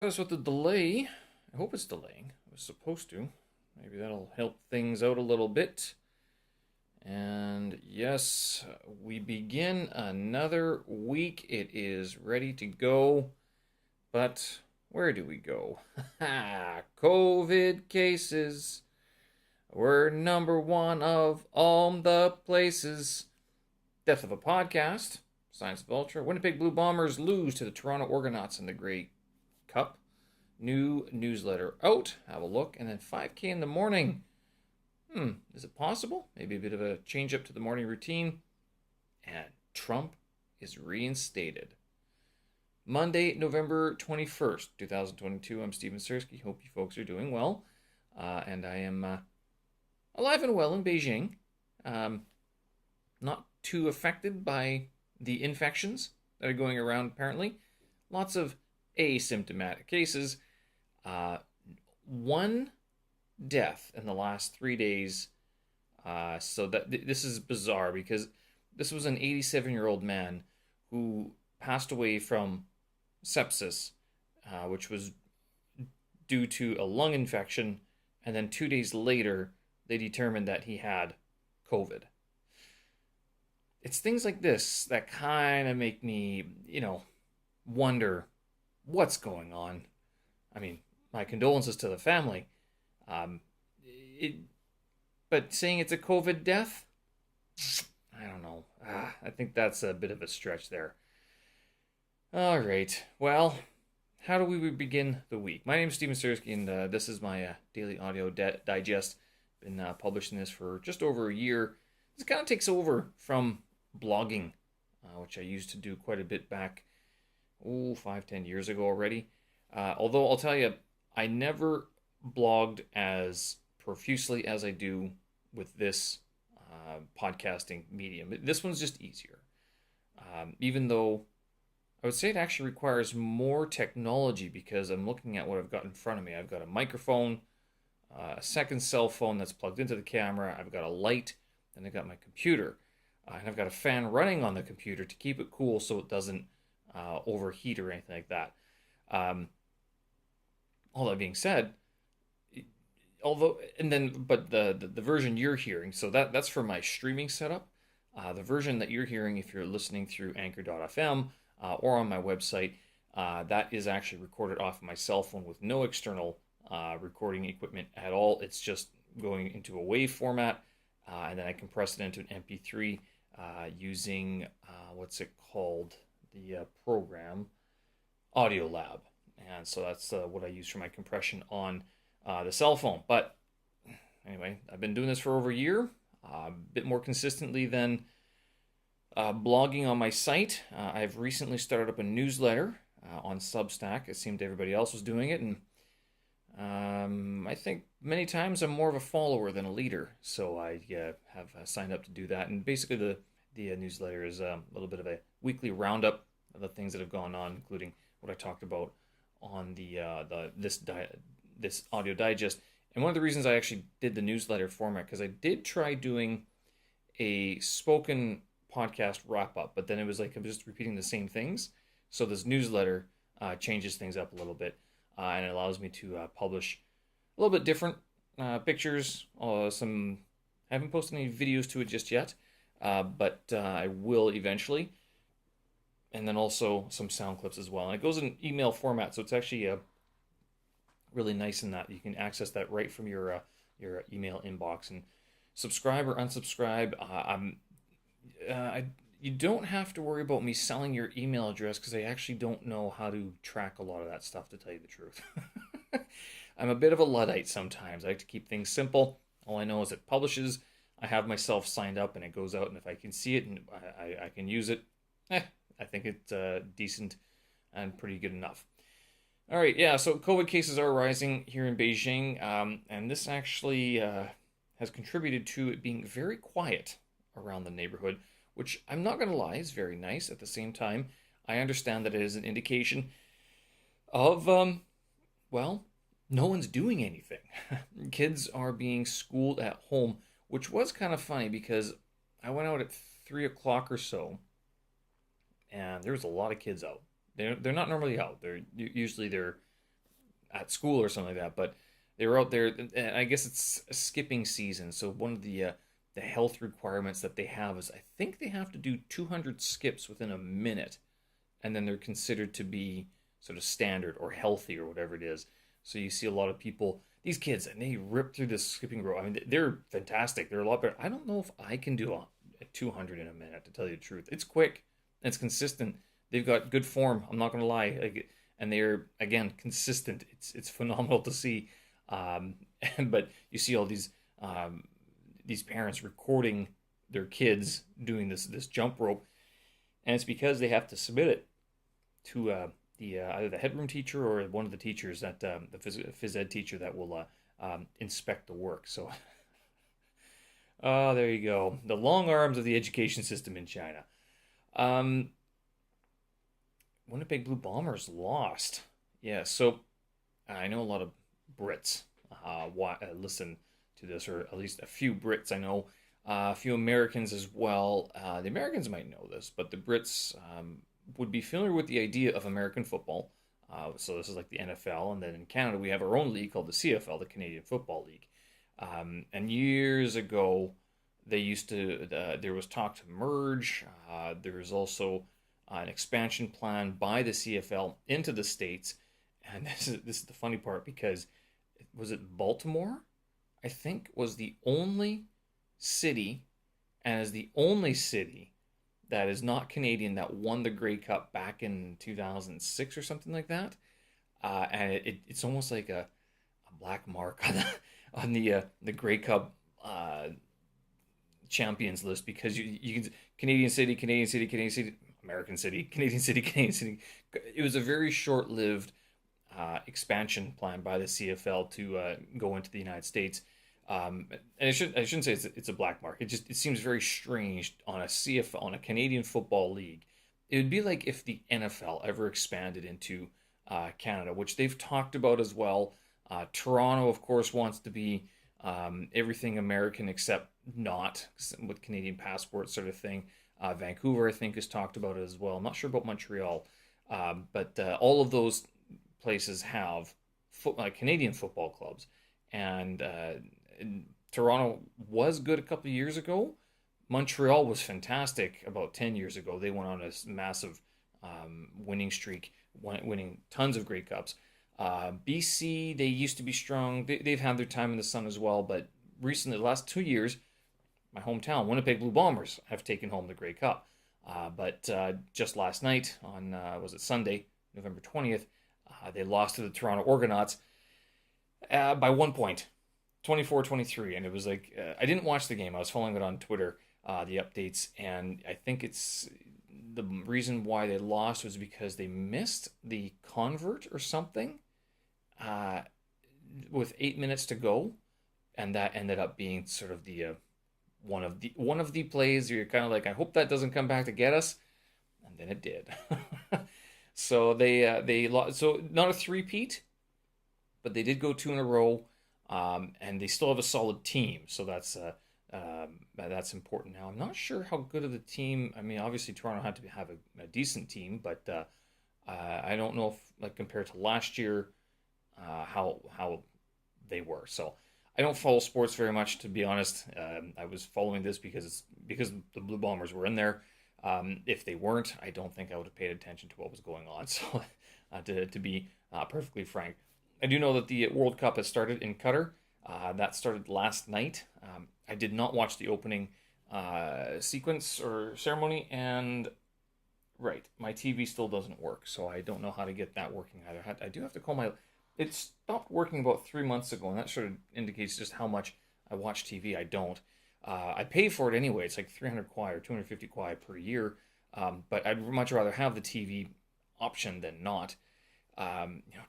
Us with the delay. I hope it's delaying. It was supposed to. Maybe that'll help things out a little bit. And yes, we begin another week. It is ready to go. But where do we go? COVID cases. We're number one of all the places. Death of a podcast. Science of Ultra. Winnipeg Blue Bombers lose to the Toronto Argonauts in the Grey Cup. New newsletter out. Have a look. And then 5K in the morning. Is it possible? Maybe a bit of a change up to the morning routine. And Trump is reinstated. Monday, November 21st, 2022. I'm Steven Sersky. Hope you folks are doing well. And I am alive and well in Beijing. Not too affected by the infections that are going around, apparently. Lots of asymptomatic cases. One death in the last 3 days. So that this is bizarre because this was an 87-year-old man who passed away from sepsis, which was due to a lung infection, and then 2 days later they determined that he had COVID. It's things like this that kind of make me, wonder what's going on. I mean, my condolences to the family. Um, it, but saying it's a COVID death, I don't know. I think that's a bit of a stretch there. All right. Well, how do we begin the week? My name is Steven Sersky, and this is my daily audio digest. Been publishing this for just over a year. This kind of takes over from blogging, which I used to do quite a bit back, 5-10 years ago already. Although I'll tell you, I never blogged as profusely as I do with this podcasting medium. This one's just easier. Even though I would say it actually requires more technology because I'm looking at what I've got in front of me. I've got a microphone, a second cell phone that's plugged into the camera. I've got a light, and I've got my computer. And I've got a fan running on the computer to keep it cool so it doesn't overheat or anything like that. All that being said, but the version you're hearing, so that's for my streaming setup. The version that you're hearing, if you're listening through Anchor.fm or on my website, that is actually recorded off of my cell phone with no external recording equipment at all. It's just going into a WAV format, and then I compress it into an MP3 using what's it called? The program Audio Lab. And so that's what I use for my compression on the cell phone. But anyway, I've been doing this for over a year, a bit more consistently than blogging on my site. I've recently started up a newsletter on Substack. It seemed everybody else was doing it, and I think many times I'm more of a follower than a leader. So I have signed up to do that. And basically the newsletter is a little bit of a weekly roundup of the things that have gone on, including what I talked about on this audio digest. And one of the reasons I actually did the newsletter format, because I did try doing a spoken podcast wrap up, but then it was like I'm just repeating the same things. So this newsletter changes things up a little bit, and it allows me to publish a little bit different pictures. I haven't posted any videos to it just yet, but I will eventually. And then also some sound clips as well. And it goes in email format, so it's actually really nice in that you can access that right from your email inbox. And subscribe or unsubscribe, you don't have to worry about me selling your email address because I actually don't know how to track a lot of that stuff, to tell you the truth. I'm a bit of a Luddite sometimes. I like to keep things simple. All I know is it publishes. I have myself signed up and it goes out, and if I can see it and I can use it, I think it's decent and pretty good enough. All right, yeah, so COVID cases are rising here in Beijing, and this actually has contributed to it being very quiet around the neighborhood, which I'm not going to lie is very nice. At the same time, I understand that it is an indication of, no one's doing anything. Kids are being schooled at home, which was kind of funny because I went out at 3 o'clock or so, and there was a lot of kids out. They're not normally out. They're at school or something like that, but they were out there, and I guess it's a skipping season. So one of the health requirements that they have is I think they have to do 200 skips within a minute, and then they're considered to be sort of standard or healthy or whatever it is. So you see a lot of people, these kids, and they rip through this skipping rope. I mean, they're fantastic. They're a lot better. I don't know if I can do a 200 in a minute, to tell you the truth. It's quick, it's consistent. They've got good form. I'm not going to lie. Like, and they're, again, consistent. It's phenomenal to see. But you see all these parents recording their kids doing this jump rope, and it's because they have to submit it to the either the headroom teacher or one of the teachers that the phys ed teacher that will inspect the work. So, there you go. The long arms of the education system in China. Winnipeg Blue Bombers lost. Yeah, so I know a lot of Brits listen to this, or at least a few Brits I know, a few Americans as well. The Americans might know this, but the Brits would be familiar with the idea of American football. So this is like the NFL, and then in Canada we have our own league called the CFL, the Canadian Football League. And years ago, they used to. There was talk to merge. There was also an expansion plan by the CFL into the States. And this is the funny part, because was it Baltimore? I think was the only city, and is the only city that is not Canadian that won the Grey Cup back in 2006 or something like that. And it's almost like a black mark on the Grey Cup champions list, because you can Canadian city, Canadian city, Canadian city, American city, Canadian city, Canadian city. It was a very short-lived expansion plan by the CFL to go into the United States. And I shouldn't say it's a black mark. It seems very strange on a CFL, on a Canadian football league. It would be like if the NFL ever expanded into Canada, which they've talked about as well. Toronto, of course, wants to be everything American except not, with Canadian passport sort of thing. Vancouver, I think, has talked about it as well. I'm not sure about Montreal, but all of those places have Canadian football clubs, and Toronto was good a couple of years ago. Montreal was fantastic about 10 years ago. They went on a massive winning streak, winning tons of Grey Cups. BC, they used to be strong. They've had their time in the sun as well, but recently, the last 2 years, my hometown, Winnipeg Blue Bombers, have taken home the Grey Cup. But just last night, on, was it Sunday, November 20th, they lost to the Toronto Argonauts by 1 point, 24-23. And it was like, I didn't watch the game. I was following it on Twitter, the updates. And I think it's the reason why they lost was because they missed the convert or something with 8 minutes to go. And that ended up being sort of the one of the plays you're kind of like, I hope that doesn't come back to get us, and then it did. So they lost. So not a three-peat, but they did go two in a row, and they still have a solid team. So that's important. Now I'm not sure how good of the team. I mean, obviously Toronto had to have a decent team, but I don't know if, like, compared to last year, how they were. So I don't follow sports very much, to be honest. I was following this because the Blue Bombers were in there. If they weren't, I don't think I would have paid attention to what was going on. So, to be perfectly frank, I do know that the World Cup has started in Qatar. That started last night. I did not watch the opening sequence or ceremony, and my TV still doesn't work, so I don't know how to get that working either. I do have to call my. It stopped working about 3 months ago, and that sort of indicates just how much I watch TV. I don't. I pay for it anyway. It's like 300 kwai or 250 kwai per year, but I'd much rather have the TV option than not,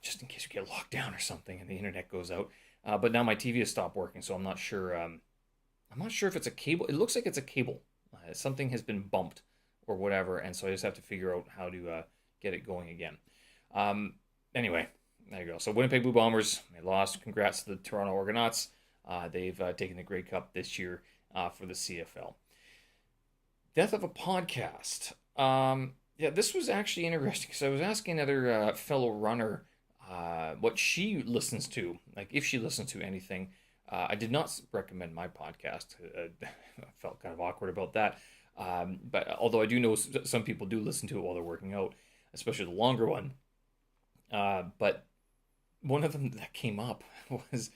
just in case you get locked down or something and the internet goes out. But now my TV has stopped working, so I'm not sure. I'm not sure if it's a cable. It looks like it's a cable. Something has been bumped or whatever, and so I just have to figure out how to get it going again. Anyway. There you go. So Winnipeg Blue Bombers, they lost. Congrats to the Toronto Argonauts. They've taken the Grey Cup this year for the CFL. Death of a podcast. This was actually interesting because I was asking another fellow runner what she listens to, like if she listens to anything. I did not recommend my podcast. I felt kind of awkward about that. But although I do know some people do listen to it while they're working out, especially the longer one. But one of them that came up was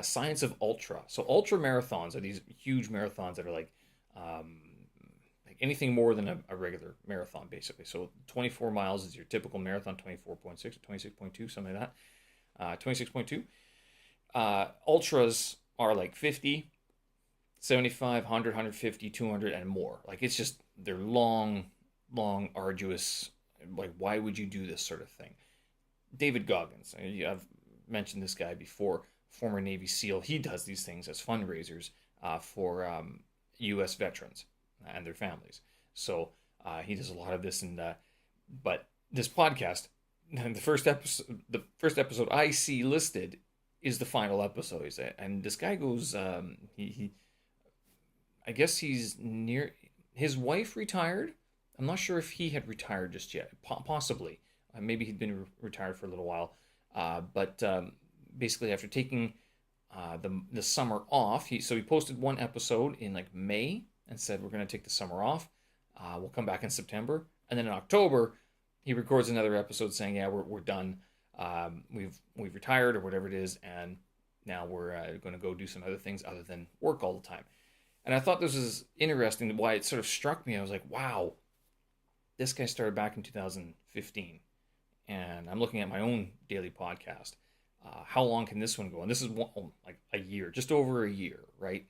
Science of Ultra. So ultra marathons are these huge marathons that are like anything more than a regular marathon, basically. So 24 miles is your typical marathon, 24.6 or 26.2, something like that. 26.2. Ultras are like 50, 75, 100, 150, 200, and more. Like it's just, they're long, long, arduous. Like, why would you do this sort of thing? David Goggins, I've mentioned this guy before, former Navy SEAL. He does these things as fundraisers for U.S. veterans and their families. So he does a lot of this. But this podcast, the first episode I see listed is the final episode. And this guy goes, he I guess he's near, his wife retired. I'm not sure if he had retired just yet. Possibly. Maybe he'd been retired for a little while. But basically, after taking the summer off, he posted one episode in like May and said, we're going to take the summer off. We'll come back in September. And then in October, he records another episode saying, yeah, we're done. We've retired or whatever it is. And now we're going to go do some other things other than work all the time. And I thought this was interesting, why it sort of struck me. I was like, wow, this guy started back in 2015. And I'm looking at my own daily podcast. How long can this one go? And this is like a year, just over a year, right?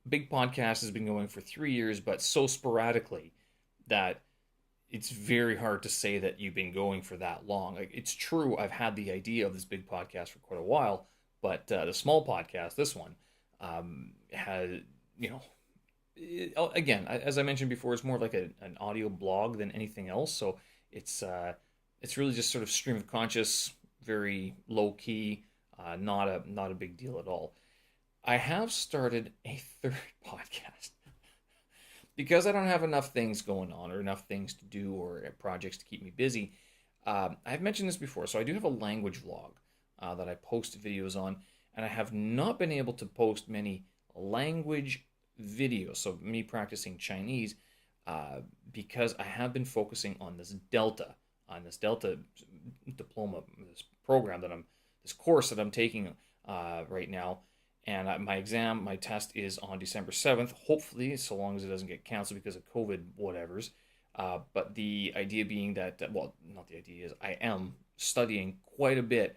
Big Podcast has been going for 3 years, but so sporadically that it's very hard to say that you've been going for that long. Like, it's true, I've had the idea of this big podcast for quite a while, but the small podcast, this one, had, again, as I mentioned before, it's more like an audio blog than anything else. So it's really just sort of stream of conscious, very low key, not a big deal at all. I have started a third podcast because I don't have enough things going on or enough things to do or projects to keep me busy. I've mentioned this before, so I do have a language vlog that I post videos on, and I have not been able to post many language videos, so me practicing Chinese, because I have been focusing on this Delta diploma, this program this course that I'm taking right now. And my test is on December 7th, hopefully, so long as it doesn't get canceled because of COVID whatevers. But the idea being that, well, not the idea is, I am studying quite a bit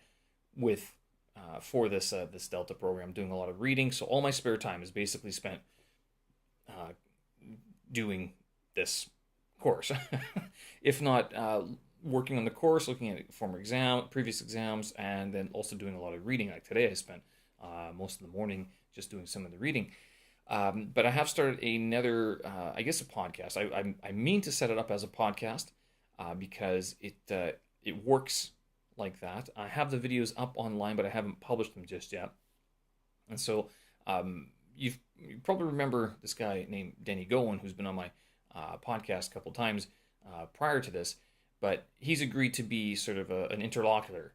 for this Delta program, doing a lot of reading. So all my spare time is basically spent doing this course. If not working on the course, looking at previous exams, and then also doing a lot of reading. Like today, I spent most of the morning just doing some of the reading. But I have started another, I guess, a podcast. I mean to set it up as a podcast because it works like that. I have the videos up online, but I haven't published them just yet. And so you probably remember this guy named Denny Gowen, who's been on my podcast a couple times prior to this. But he's agreed to be sort of an interlocutor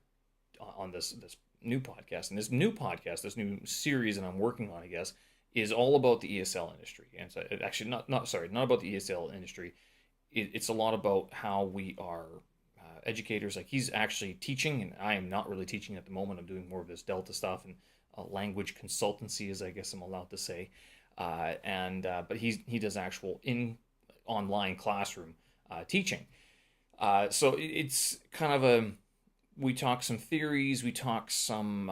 on this new podcast. And this new podcast, this new series that I'm working on, I guess, is all about the ESL industry. And so actually, not about the ESL industry. It's a lot about how we are educators. Like, he's actually teaching, and I am not really teaching at the moment. I'm doing more of this Delta stuff and language consultancy, as I guess I'm allowed to say. But he does actual online classroom teaching. So it's kind of we talk some theories, we talk some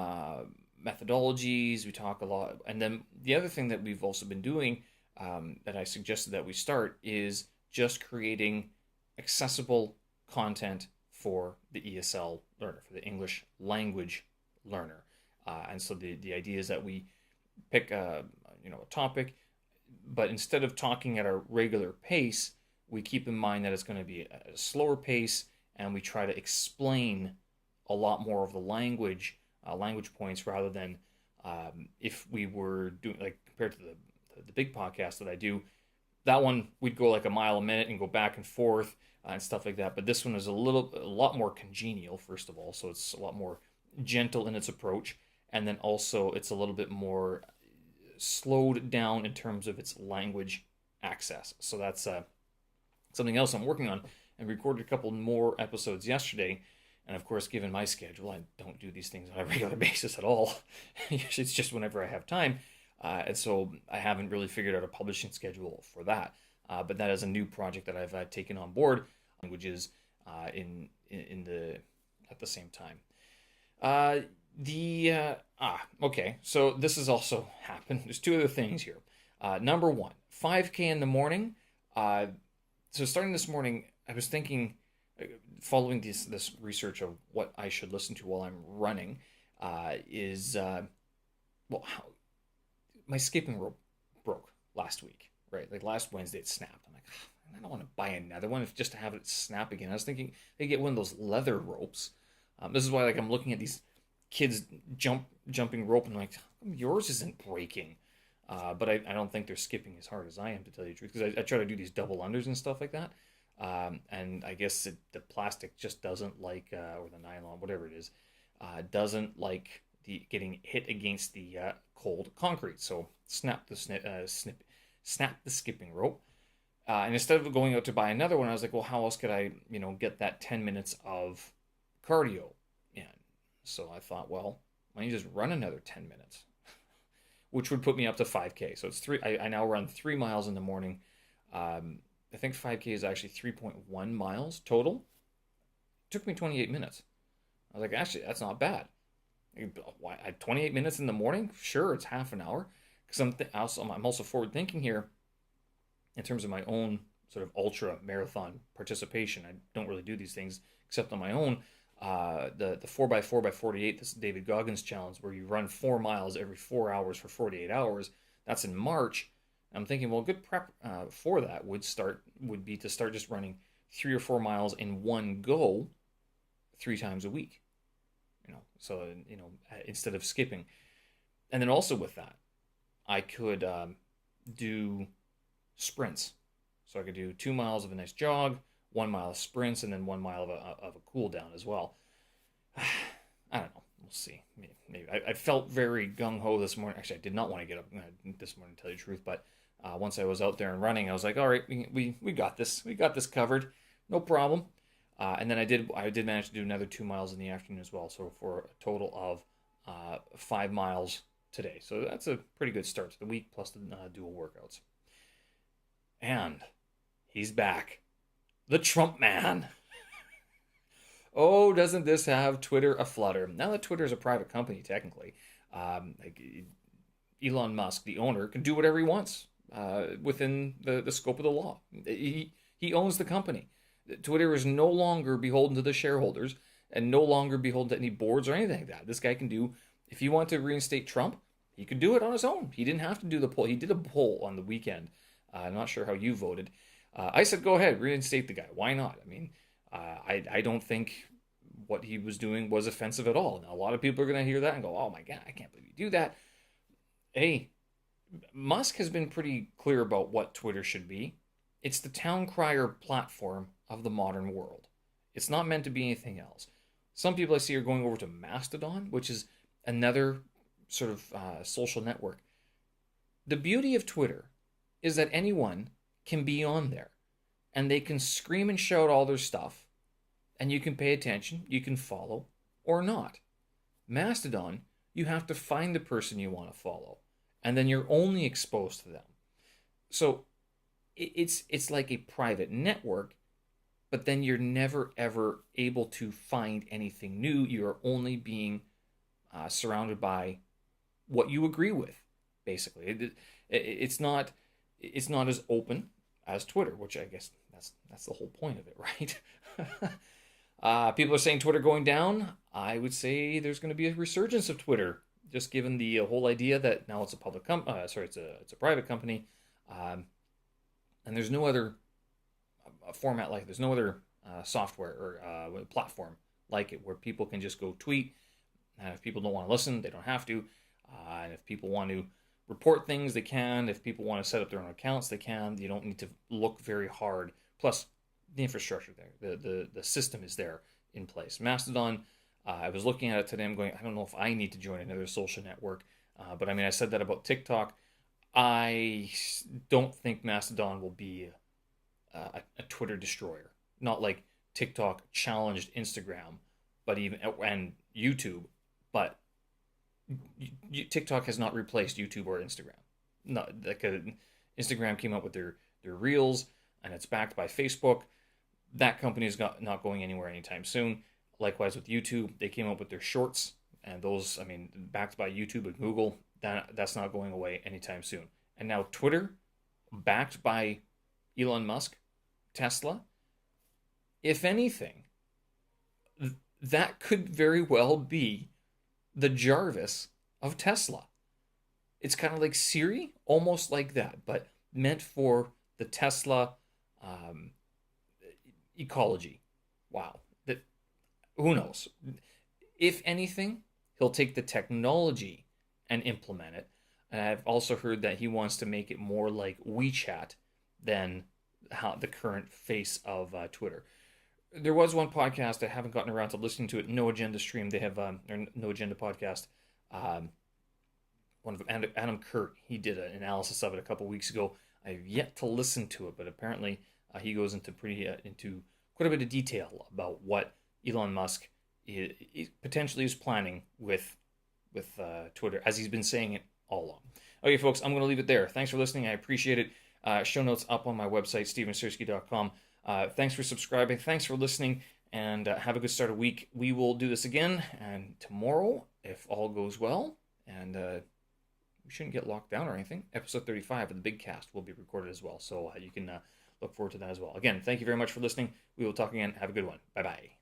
methodologies, we talk a lot. And then the other thing that we've also been doing, that I suggested that we start, is just creating accessible content for the ESL learner, for the English language learner. And so the idea is that we pick a topic, but instead of talking at a regular pace, we keep in mind that it's going to be a slower pace, and we try to explain a lot more of the language points, rather than if we were doing, like, compared to the big podcast that I do. That one, we'd go like a mile a minute and go back and forth and stuff like that. But this one is a lot more congenial, first of all, so it's a lot more gentle in its approach, and then also it's a little bit more slowed down in terms of its language access. So that's something else I'm working on, and recorded a couple more episodes yesterday. And of course, given my schedule, I don't do these things on a regular basis at all. It's just whenever I have time. And so I haven't really figured out a publishing schedule for that. But that is a new project that I've taken on board, languages in the at the same time. Okay. So this has also happened. There's two other things here. Number one, 5K in the morning. So starting this morning, I was thinking, following this research of what I should listen to while I'm running, my skipping rope broke last week, right? Like last Wednesday, it snapped. I'm like, I don't want to buy another one just to have it snap again. I was thinking they get one of those leather ropes. This is why, like, I'm looking at these kids jumping rope, and I'm like, yours isn't breaking. But I don't think they're skipping as hard as I am, to tell you the truth, because I try to do these double unders and stuff like that. And I guess the plastic just doesn't like, or the nylon, whatever it is, doesn't like the getting hit against the cold concrete. So snap the skipping rope. And instead of going out to buy another one, I was like, well, how else could I, get that 10 minutes of cardio in? So I thought, well, why don't you just run another 10 minutes, which would put me up to 5K. So it's I now run 3 miles in the morning. I think 5K is actually 3.1 miles total. It took me 28 minutes. I was like, actually, that's not bad. 28 minutes in the morning? Sure, it's half an hour. Because I'm also forward thinking here in terms of my own sort of ultra marathon participation. I don't really do these things except on my own. The 4x4x48, this David Goggins challenge, where you run 4 miles every 4 hours for 48 hours. That's in March. I'm thinking, well, good prep for that would be to start just running 3 or 4 miles in one go 3 times a week. So instead of skipping. And then also with that, I could do sprints. So I could do 2 miles of a nice jog, 1 mile of sprints, and then 1 mile of a cool down as well. I don't know. We'll see. Maybe. I felt very gung-ho this morning. Actually, I did not want to get up this morning, to tell you the truth. But once I was out there and running, I was like, all right, we got this. We got this covered. No problem. And then I did manage to do another 2 miles in the afternoon as well. So for a total of 5 miles today. So that's a pretty good start to the week, plus the dual workouts. And he's back. The Trump man. Oh, doesn't this have Twitter aflutter? Now that Twitter is a private company, technically, Elon Musk, the owner, can do whatever he wants within the scope of the law. He owns the company. Twitter is no longer beholden to the shareholders and no longer beholden to any boards or anything like that. This guy can do, if he wanted to reinstate Trump, he could do it on his own. He didn't have to do the poll. He did a poll on the weekend. I'm not sure how you voted. I said, go ahead, reinstate the guy. Why not? I mean, I don't think what he was doing was offensive at all. Now, a lot of people are going to hear that and go, oh my God, I can't believe you do that. Hey, Musk has been pretty clear about what Twitter should be. It's the town crier platform of the modern world. It's not meant to be anything else. Some people I see are going over to Mastodon, which is another sort of social network. The beauty of Twitter is that anyone can be on there and they can scream and shout all their stuff and you can pay attention, you can follow or not. Mastodon, you have to find the person you want to follow and then you're only exposed to them. So it's like a private network, but then you're never ever able to find anything new. You're only being surrounded by what you agree with, basically. It's not as open as Twitter, which I guess that's the whole point of it, right? People are saying Twitter going down. I would say there's going to be a resurgence of Twitter, just given the whole idea that now it's a public it's a private company, and there's no other format like it. There's no other software or platform like it where people can just go tweet, and if people don't want to listen, they don't have to, and if people want to report things, they can. If people want to set up their own accounts, they can. You don't need to look very hard. Plus, the infrastructure there, the system is there in place. Mastodon, I was looking at it today. I'm going, I don't know if I need to join another social network. But I mean, I said that about TikTok. I don't think Mastodon will be a Twitter destroyer. Not like TikTok challenged Instagram, but even and YouTube, but TikTok has not replaced YouTube or Instagram. Not like Instagram came up with their Reels, and it's backed by Facebook. That company is not going anywhere anytime soon. Likewise with YouTube, they came up with their Shorts, and those, I mean, backed by YouTube and Google. That's not going away anytime soon. And now Twitter, backed by Elon Musk, Tesla. If anything, that could very well be the Jarvis of Tesla. It's kind of like Siri, almost like that, but meant for the Tesla um, ecology. Wow. That, who knows? If anything, he'll take the technology and implement it. And I've also heard that he wants to make it more like WeChat than how the current face of Twitter. There was one podcast I haven't gotten around to listening to it. No Agenda Stream. They have or No Agenda podcast. Um, One of Adam Kurt. He did an analysis of it a couple weeks ago. I've yet to listen to it, but apparently he goes into into quite a bit of detail about what Elon Musk potentially is planning with Twitter, as he's been saying it all along. Okay, folks, I'm going to leave it there. Thanks for listening. I appreciate it. Show notes up on my website, stevensersky.com. Thanks for subscribing. Thanks for listening, and have a good start of week. We will do this again, and tomorrow, if all goes well, and we shouldn't get locked down or anything, episode 35 of the big cast will be recorded as well, so you can look forward to that as well. Again, thank you very much for listening. We will talk again. Have a good one. Bye-bye.